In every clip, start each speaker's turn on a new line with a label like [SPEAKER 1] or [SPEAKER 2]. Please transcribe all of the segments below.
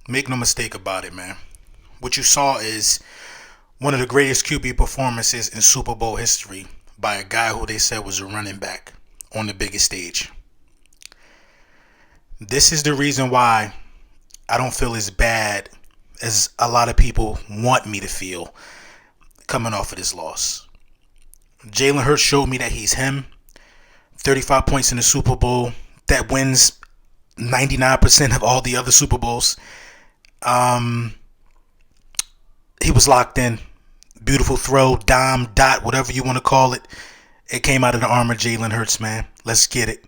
[SPEAKER 1] Make no mistake about it, man. What you saw is one of the greatest QB performances in Super Bowl history by a guy who they said was a running back on the biggest stage. This is the reason why I don't feel as bad as a lot of people want me to feel coming off of this loss. Jalen Hurts showed me that he's him. 35 points in the Super Bowl. That wins 99% of all the other Super Bowls. He was locked in. Beautiful throw, dime, dot, whatever you want to call it. It came out of the arm of Jalen Hurts, man. Let's get it.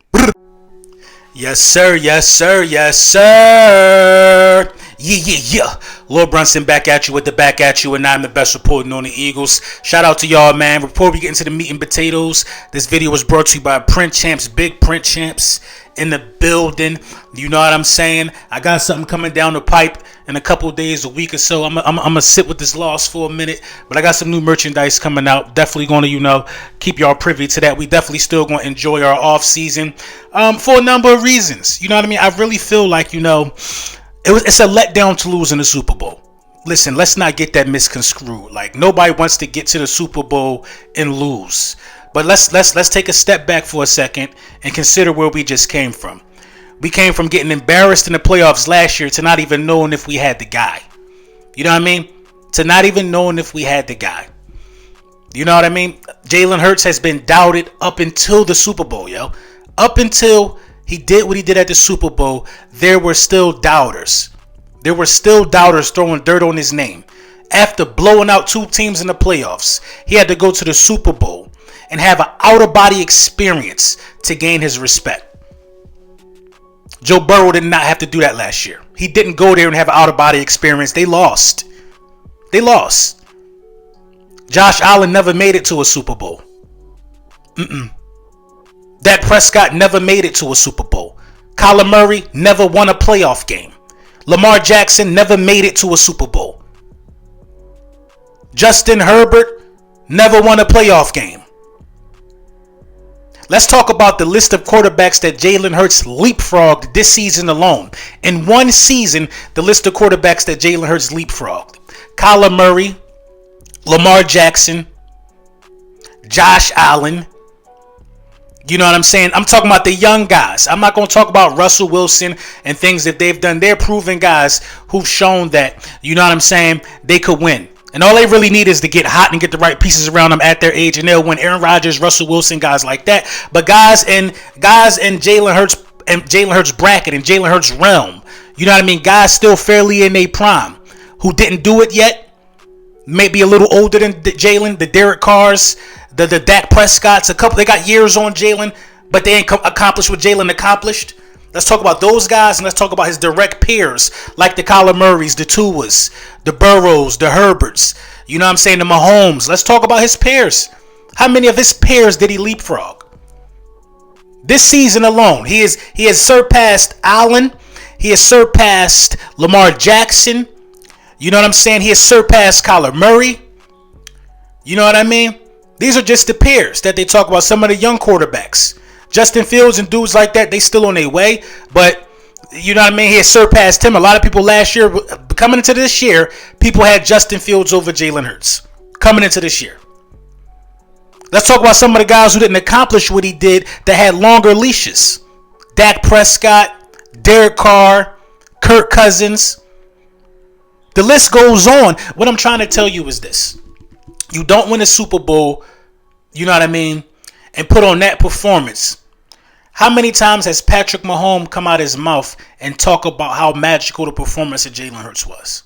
[SPEAKER 1] Yes, sir. Yes, sir. Yes, sir. Yeah. Lord Brunson back at you with the back at you, and I'm the best reporting on the Eagles. Shout out to y'all, man. Before we get into the meat and potatoes, this video was brought to you by Print Champs, Big Print Champs in the building. You know what I'm saying? I got something coming down the pipe in a couple days, a week or so. I'm gonna sit with this loss for a minute, but I got some new merchandise coming out. Definitely going to, keep y'all privy to that. We definitely still going to enjoy our off season for a number of reasons. You know what I mean? I really feel like, it's a letdown to lose in the Super Bowl. Listen, let's not get that misconstrued. Like, nobody wants to get to the Super Bowl and lose. But let's take a step back for a second and consider where we just came from. We came from getting embarrassed in the playoffs last year to not even knowing if we had the guy. You know what I mean? To not even knowing if we had the guy. You know what I mean? Jalen Hurts has been doubted up until the Super Bowl, yo. Up until he did what he did at the Super Bowl, there were still doubters. There were still doubters throwing dirt on his name. After blowing out two teams in the playoffs, he had to go to the Super Bowl and have an out-of-body experience to gain his respect. Joe Burrow did not have to do that last year. He didn't go there and have an out-of-body experience. They lost. Josh Allen never made it to a Super Bowl. Dak Prescott never made it to a Super Bowl. Kyler Murray never won a playoff game. Lamar Jackson never made it to a Super Bowl. Justin Herbert never won a playoff game. Let's talk about the list of quarterbacks that Jalen Hurts leapfrogged this season alone. In one season, the list of quarterbacks that Jalen Hurts leapfrogged. Kyler Murray, Lamar Jackson, Josh Allen. You know what I'm saying? I'm talking about the young guys. I'm not going to talk about Russell Wilson and things that they've done. They're proven guys who've shown that, you know what I'm saying, they could win. And all they really need is to get hot and get the right pieces around them at their age, and they'll win. Aaron Rodgers, Russell Wilson, guys like that. But guys in Jalen Hurts bracket and Jalen Hurts realm, you know what I mean? Guys still fairly in their prime who didn't do it yet, maybe a little older than Jalen, the Derek Carrs, the Dak Prescotts, they got years on Jalen, but they ain't accomplished what Jalen accomplished. Let's talk about those guys, and let's talk about his direct peers, like the Kyler Murrays, the Tuas, the Burrows, the Herberts, you know what I'm saying, the Mahomes. Let's talk about his peers. How many of his peers did he leapfrog? This season alone, he has surpassed Allen. He has surpassed Lamar Jackson. You know what I'm saying? He has surpassed Kyler Murray. You know what I mean? These are just the peers that they talk about, some of the young quarterbacks. Justin Fields and dudes like that, they still on their way. But, you know what I mean? He has surpassed him. A lot of people last year, coming into this year, people had Justin Fields over Jalen Hurts. Coming into this year. Let's talk about some of the guys who didn't accomplish what he did that had longer leashes. Dak Prescott, Derek Carr, Kirk Cousins. The list goes on. What I'm trying to tell you is this. You don't win a Super Bowl, you know what I mean, and put on that performance. How many times has Patrick Mahomes come out his mouth and talk about how magical the performance of Jalen Hurts was?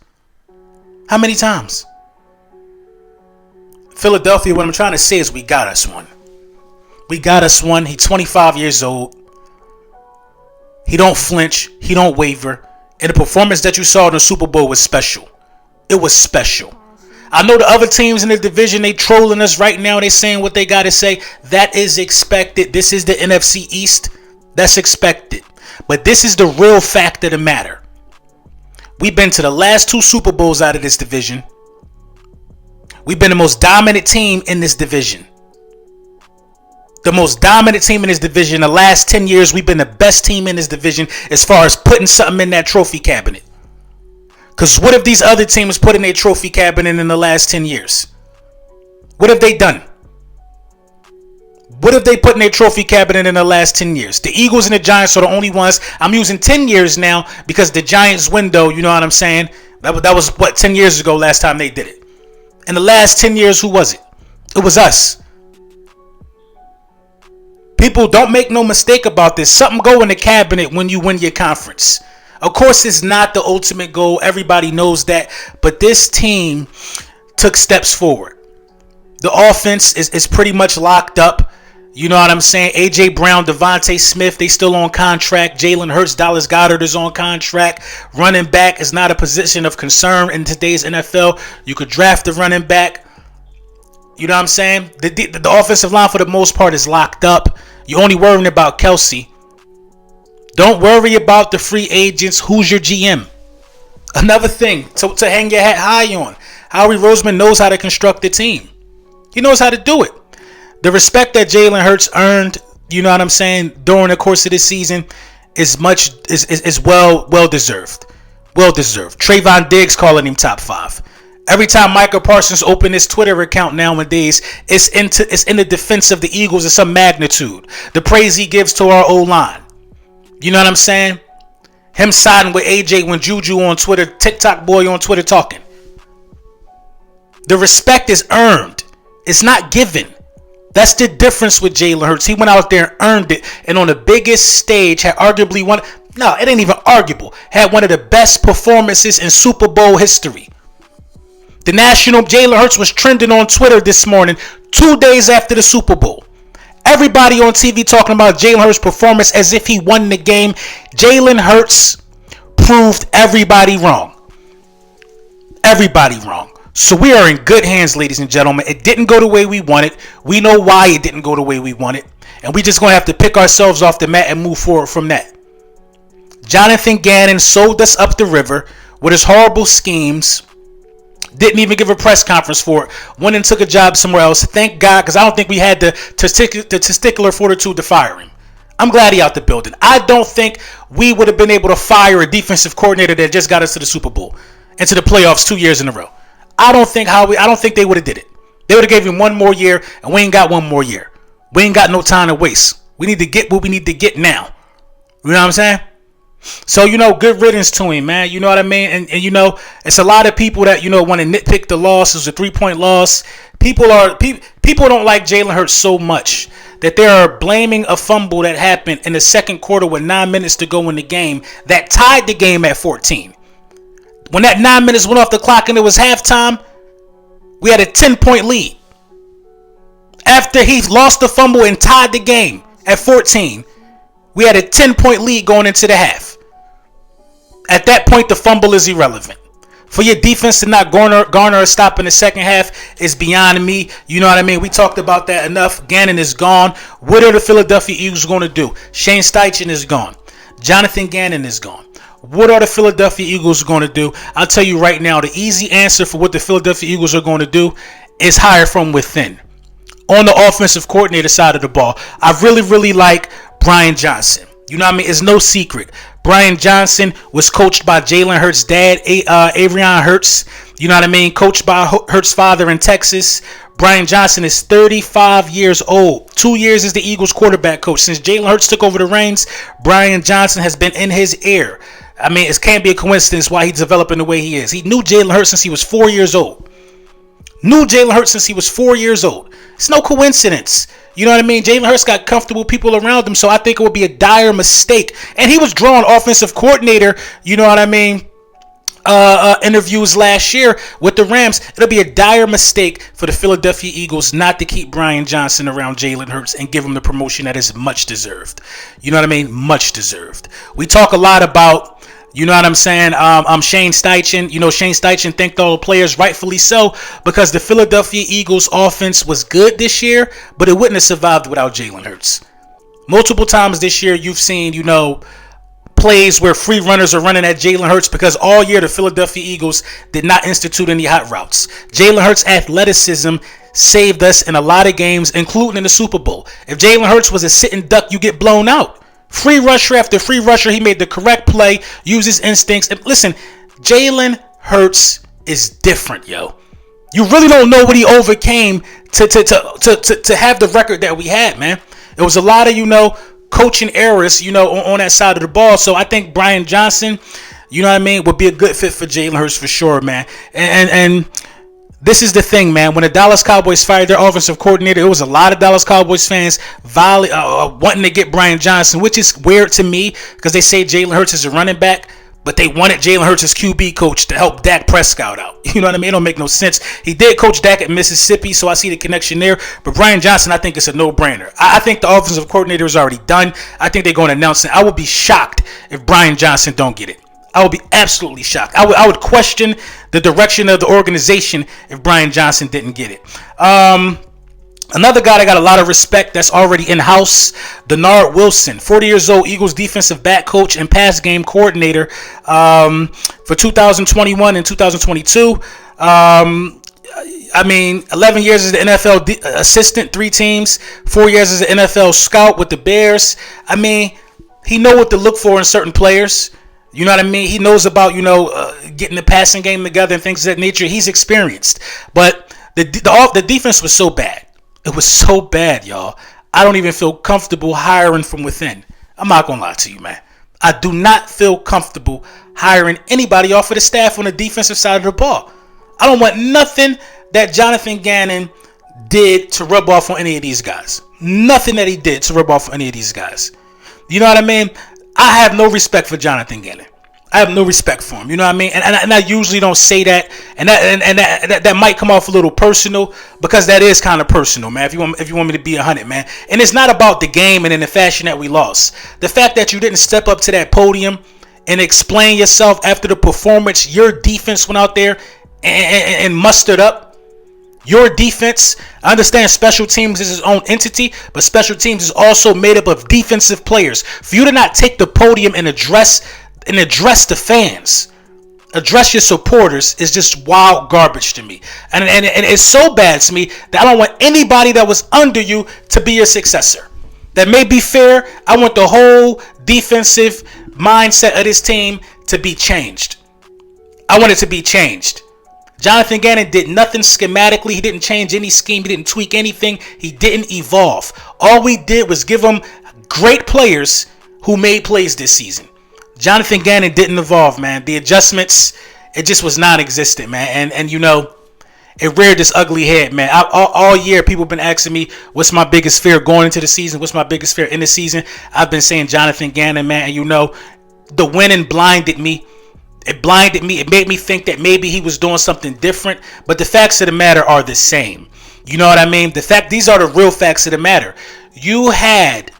[SPEAKER 1] How many times? Philadelphia, what I'm trying to say is we got us one. We got us one. He's 25 years old. He don't flinch. He don't waver. And the performance that you saw in the Super Bowl was special. It was special. I know the other teams in the division, they trolling us right now. They saying what they got to say. That is expected. This is the NFC East. That's expected. But this is the real fact of the matter. We've been to the last two Super Bowls out of this division. We've been the most dominant team in this division. The most dominant team in this division. The last 10 years, we've been the best team in this division as far as putting something in that trophy cabinet. Because what if these other teams put in a trophy cabinet in the last 10 years? What have they done? What have they put in their trophy cabinet in the last 10 years? The Eagles and the Giants are the only ones. I'm using 10 years now because the Giants window, you know what I'm saying? That was, 10 years ago last time they did it. In the last 10 years, who was it? It was us. People, don't make no mistake about this. Something go in the cabinet when you win your conference. Of course, it's not the ultimate goal. Everybody knows that. But this team took steps forward. The offense is pretty much locked up. You know what I'm saying? A.J. Brown, Devontae Smith, they still on contract. Jalen Hurts, Dallas Goedert is on contract. Running back is not a position of concern in today's NFL. You could draft a running back. You know what I'm saying? The offensive line, for the most part, is locked up. You're only worrying about Kelsey. Don't worry about the free agents. Who's your GM? Another thing to hang your hat high on. Howie Roseman knows how to construct the team. He knows how to do it. The respect that Jalen Hurts earned, you know what I'm saying, during the course of this season is well deserved. Well deserved. Trayvon Diggs calling him top 5. Every time Michael Parsons open his Twitter account nowadays, it's in the defense of the Eagles in some magnitude. The praise he gives to our O-line. You know what I'm saying? Him siding with AJ when Juju on Twitter, TikTok boy on Twitter talking. The respect is earned. It's not given. That's the difference with Jalen Hurts. He went out there and earned it. And on the biggest stage, had arguably one. No, it ain't even arguable. Had one of the best performances in Super Bowl history. The national Jalen Hurts was trending on Twitter this morning, 2 days after the Super Bowl. Everybody on TV talking about Jalen Hurts' performance as if he won the game. Jalen Hurts proved everybody wrong. Everybody wrong. So we are in good hands, ladies and gentlemen. It didn't go the way we wanted. We know why it didn't go the way we wanted. And we just going to have to pick ourselves off the mat and move forward from that. Jonathan Gannon sold us up the river with his horrible schemes. Didn't even give a press conference for it. Went and took a job somewhere else. Thank God, because I don't think we had the testicular fortitude to fire him. I'm glad he out the building. I don't think we would have been able to fire a defensive coordinator that just got us to the Super Bowl and to the playoffs 2 years in a row. I don't think they would have did it. They would have gave him one more year, and we ain't got one more year. We ain't got no time to waste. We need to get what we need to get now. You know what I'm saying? So, good riddance to him, man. You know what I mean? And it's a lot of people that, want to nitpick the loss. It was a 3-point loss. People don't like Jalen Hurts so much that they are blaming a fumble that happened in the second quarter with 9 minutes to go in the game that tied the game at 14. When that 9 minutes went off the clock and it was halftime, we had a 10-point lead. After he lost the fumble and tied the game at 14, we had a 10-point lead going into the half. At that point, the fumble is irrelevant. For your defense to not garner a stop in the second half is beyond me. You know what I mean? We talked about that enough. Gannon is gone. What are the Philadelphia Eagles going to do? Shane Steichen is gone. Jonathan Gannon is gone. What are the Philadelphia Eagles going to do? I'll tell you right now, the easy answer for what the Philadelphia Eagles are going to do is hire from within. On the offensive coordinator side of the ball, I really like Brian Johnson. You know what I mean? It's no secret. Brian Johnson was coached by Jalen Hurts' dad, Arian Hurts. You know what I mean? Coached by Hurts' father in Texas. Brian Johnson is 35 years old. 2 years as the Eagles quarterback coach. Since Jalen Hurts took over the reins, Brian Johnson has been in his ear. I mean, it can't be a coincidence why he's developing the way he is. He knew Jalen Hurts since he was 4 years old. It's no coincidence. You know what I mean? Jalen Hurts got comfortable people around him, so I think it would be a dire mistake. And he was drawing offensive coordinator, you know what I mean, interviews last year with the Rams. It'll be a dire mistake for the Philadelphia Eagles not to keep Brian Johnson around Jalen Hurts and give him the promotion that is much deserved. You know what I mean? Much deserved. We talk a lot about, you know what I'm saying, Shane Steichen. You know, Shane Steichen thanked all the players, rightfully so, because the Philadelphia Eagles offense was good this year, but it wouldn't have survived without Jalen Hurts. Multiple times this year you've seen, plays where free runners are running at Jalen Hurts because all year the Philadelphia Eagles did not institute any hot routes. Jalen Hurts' athleticism saved us in a lot of games, including in the Super Bowl. If Jalen Hurts was a sitting duck, you get blown out. Free rusher after free rusher, he made the correct play, used his instincts. And listen, Jalen Hurts is different, yo. You really don't know what he overcame to have the record that we had, man. It was a lot of, coaching errors, on that side of the ball. So I think Brian Johnson, would be a good fit for Jalen Hurts for sure, man. And this is the thing, man. When the Dallas Cowboys fired their offensive coordinator, it was a lot of Dallas Cowboys fans wanting to get Brian Johnson, which is weird to me because they say Jalen Hurts is a running back, but they wanted Jalen Hurts as QB coach to help Dak Prescott out. You know what I mean? It don't make no sense. He did coach Dak at Mississippi, so I see the connection there. But Brian Johnson, I think it's a no-brainer. I think the offensive coordinator is already done. I think they're going to announce it. I would be shocked if Brian Johnson don't get it. I would be absolutely shocked. I would question the direction of the organization if Brian Johnson didn't get it. Another guy that got a lot of respect that's already in-house, Denard Wilson, 40 years old, Eagles defensive back coach and pass game coordinator for 2021 and 2022. 11 years as the NFL assistant, 3 teams, 4 years as an NFL scout with the Bears. He know what to look for in certain players. You know what I mean? He knows about, getting the passing game together and things of that nature. He's experienced. But the defense was so bad. It was so bad, y'all. I don't even feel comfortable hiring from within. I'm not going to lie to you, man. I do not feel comfortable hiring anybody off of the staff on the defensive side of the ball. I don't want nothing that Jonathan Gannon did to rub off on any of these guys. Nothing that he did to rub off on any of these guys. You know what I mean? I have no respect for Jonathan Gannon. I have no respect for him. You know what I mean? And I usually don't say that. And that might come off a little personal because that is kind of personal, man. If you want me to be 100, man. And it's not about the game and in the fashion that we lost. The fact that you didn't step up to that podium and explain yourself after the performance, your defense went out there and mustered up. Your defense, I understand special teams is its own entity, but special teams is also made up of defensive players. For you to not take the podium and address the fans, address your supporters, is just wild garbage to me. And it's so bad to me that I don't want anybody that was under you to be your successor. That may be fair. I want the whole defensive mindset of this team to be changed. I want it to be changed. Jonathan Gannon did nothing schematically. He didn't change any scheme. He didn't tweak anything. He didn't evolve. All we did was give him great players who made plays this season. Jonathan Gannon didn't evolve, man. The adjustments, it just was non-existent, man. And it reared this ugly head, man. All year, people have been asking me, what's my biggest fear going into the season? What's my biggest fear in the season? I've been saying Jonathan Gannon, man. And the winning blinded me. It blinded me. It made me think that maybe he was doing something different. But the facts of the matter are the same. You know what I mean? These are the real facts of the matter. You had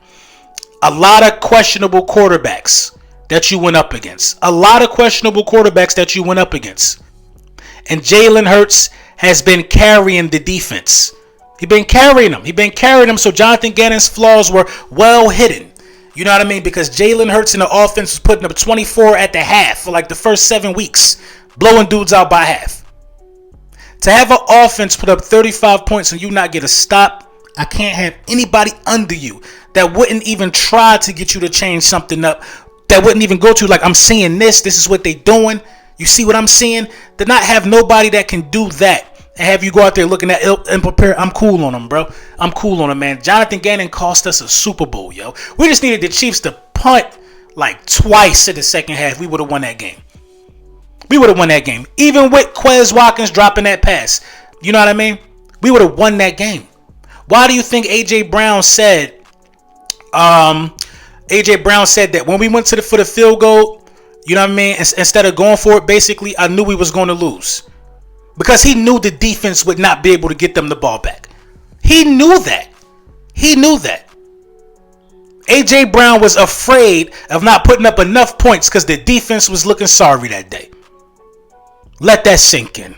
[SPEAKER 1] a lot of questionable quarterbacks that you went up against. And Jalen Hurts has been carrying the defense. He's been carrying them. So Jonathan Gannon's flaws were well hidden. You know what I mean? Because Jalen Hurts in the offense was putting up 24 at the half for like the first 7 weeks, blowing dudes out by half. To have an offense put up 35 points and you not get a stop, I can't have anybody under you that wouldn't even try to get you to change something up, that wouldn't even go to like, I'm seeing this is what they doing. You see what I'm seeing? To not have nobody that can do that and have you go out there looking at and prepare. I'm cool on them, bro. I'm cool on them, man. Jonathan Gannon cost us a Super Bowl, yo. We just needed the Chiefs to punt like twice in the second half. We would have won that game. Even with Quez Watkins dropping that pass. You know what I mean? We would have won that game. Why do you think A.J. Brown said that when we went for the field goal, you know what I mean? Instead of going for it, basically, I knew we was going to lose. Because he knew the defense would not be able to get them the ball back. He knew that. A.J. Brown was afraid of not putting up enough points because the defense was looking sorry that day. Let that sink in.